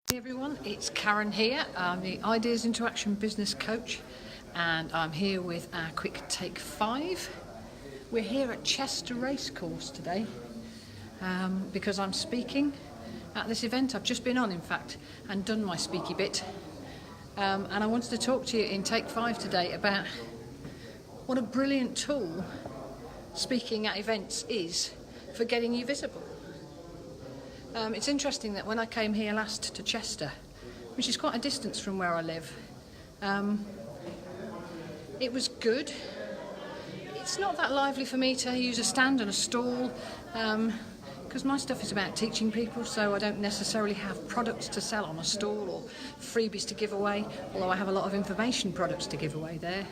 Hey everyone, it's Karen here. I'm the Ideas into Action Business Coach, and I'm here with our quick take 5. We're here at Chester Racecourse today because I'm speaking at this event. I've just been on, in fact, and done my speaky bit. And I wanted to talk to you in take 5 today about what a brilliant tool speaking at events is for getting you visible. It's interesting that when I came here last to Chester, which is quite a distance from where I live, it was good. It's not that lively for me to use a stand and a stall, because my stuff is about teaching people, so I don't necessarily have products to sell on a stall or freebies to give away, although I have a lot of information products to give away there.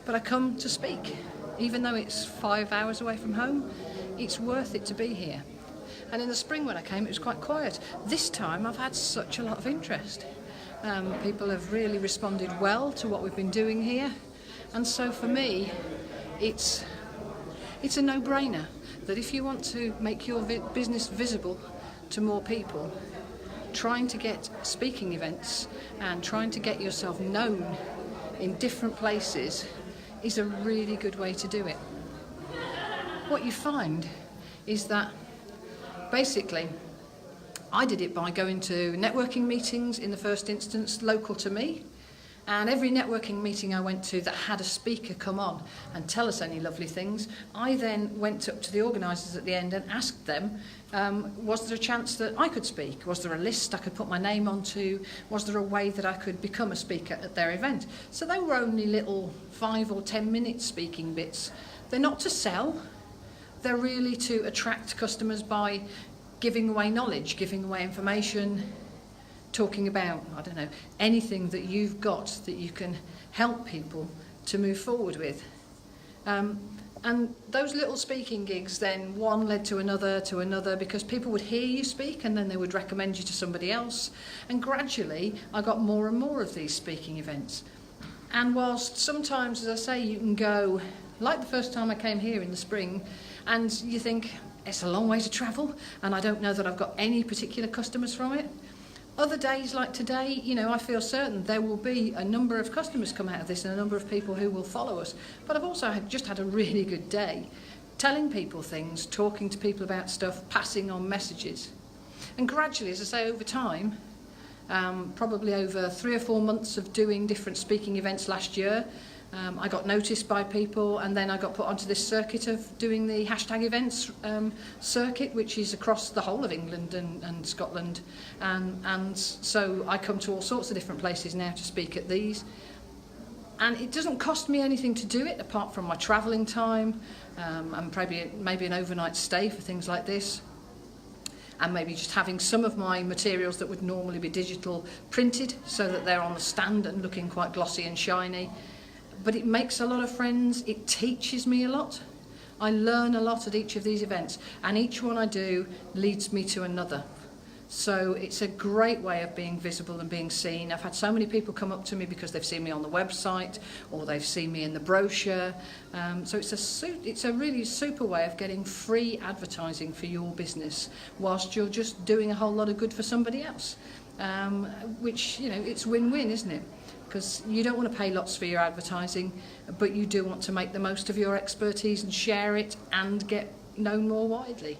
But I come to speak. Even though it's 5 hours away from home, it's worth it to be here. And in the spring when I came, it was quite quiet. This time I've had such a lot of interest. People have really responded well to what we've been doing here. And so for me, it's a no-brainer that if you want to make your business visible to more people, trying to get speaking events and trying to get yourself known in different places is a really good way to do it. What you find is that basically, I did it by going to networking meetings in the first instance, local to me, and every networking meeting I went to that had a speaker come on and tell us any lovely things, I then went up to the organisers at the end and asked them, was there a chance that I could speak? Was there a list I could put my name onto? Was there a way that I could become a speaker at their event? So they were only little 5 or 10 minute speaking bits. They're not to sell. They're really to attract customers by giving away knowledge, giving away information, talking about, I don't know, anything that you've got that you can help people to move forward with. And those little speaking gigs then, one led to another, because people would hear you speak and then they would recommend you to somebody else. And gradually, I got more and more of these speaking events. And whilst sometimes, as I say, you can go, like the first time I came here in the spring, and you think, it's a long way to travel, and I don't know that I've got any particular customers from it. Other days like today, I feel certain there will be a number of customers come out of this and a number of people who will follow us. But I've also just had a really good day, telling people things, talking to people about stuff, passing on messages. And gradually, as I say, over time, probably over 3 or 4 months of doing different speaking events last year, I got noticed by people, and then I got put onto this circuit of doing the hashtag events circuit, which is across the whole of England and Scotland. And so I come to all sorts of different places now to speak at these. And it doesn't cost me anything to do it, apart from my travelling time, and maybe an overnight stay for things like this. And maybe just having some of my materials that would normally be digital printed so that they're on the stand and looking quite glossy and shiny. But it makes a lot of friends, it teaches me a lot. I learn a lot at each of these events, and each one I do leads me to another. So it's a great way of being visible and being seen. I've had so many people come up to me because they've seen me on the website or they've seen me in the brochure. So it's a really super way of getting free advertising for your business whilst you're just doing a whole lot of good for somebody else. Which, it's win-win, isn't it? Because you don't want to pay lots for your advertising, but you do want to make the most of your expertise and share it and get known more widely.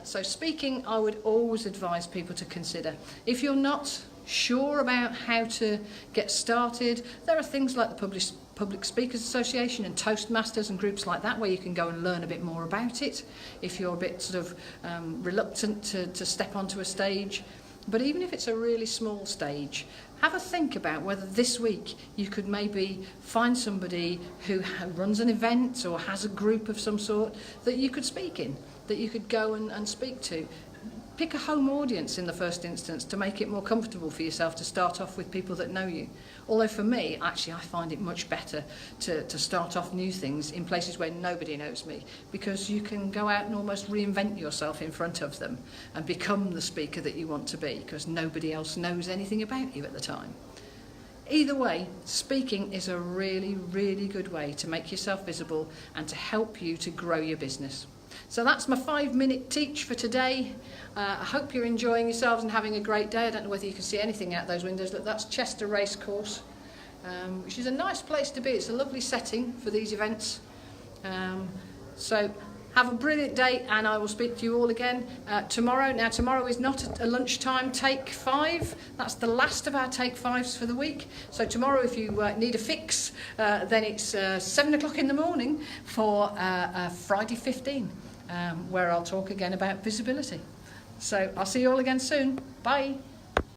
So speaking, I would always advise people to consider. If you're not sure about how to get started, there are things like the Public Speakers Association and Toastmasters and groups like that where you can go and learn a bit more about it if you're a bit sort of reluctant to step onto a stage. But even if it's a really small stage, have a think about whether this week you could maybe find somebody who runs an event or has a group of some sort that you could speak in, that you could go and speak to. Pick a home audience in the first instance to make it more comfortable for yourself to start off with people that know you. Although for me, actually, I find it much better to start off new things in places where nobody knows me, because you can go out and almost reinvent yourself in front of them and become the speaker that you want to be, because nobody else knows anything about you at the time. Either way, speaking is a really, really good way to make yourself visible and to help you to grow your business. So that's my 5-minute teach for today. I hope you're enjoying yourselves and having a great day. I don't know whether you can see anything out those windows. Look, that's Chester Racecourse, which is a nice place to be. It's a lovely setting for these events. So have a brilliant day, and I will speak to you all again tomorrow. Now, tomorrow is not a lunchtime take 5. That's the last of our take 5s for the week. So tomorrow, if you need a fix, then it's 7 o'clock in the morning for Friday 15, where I'll talk again about visibility. So I'll see you all again soon. Bye.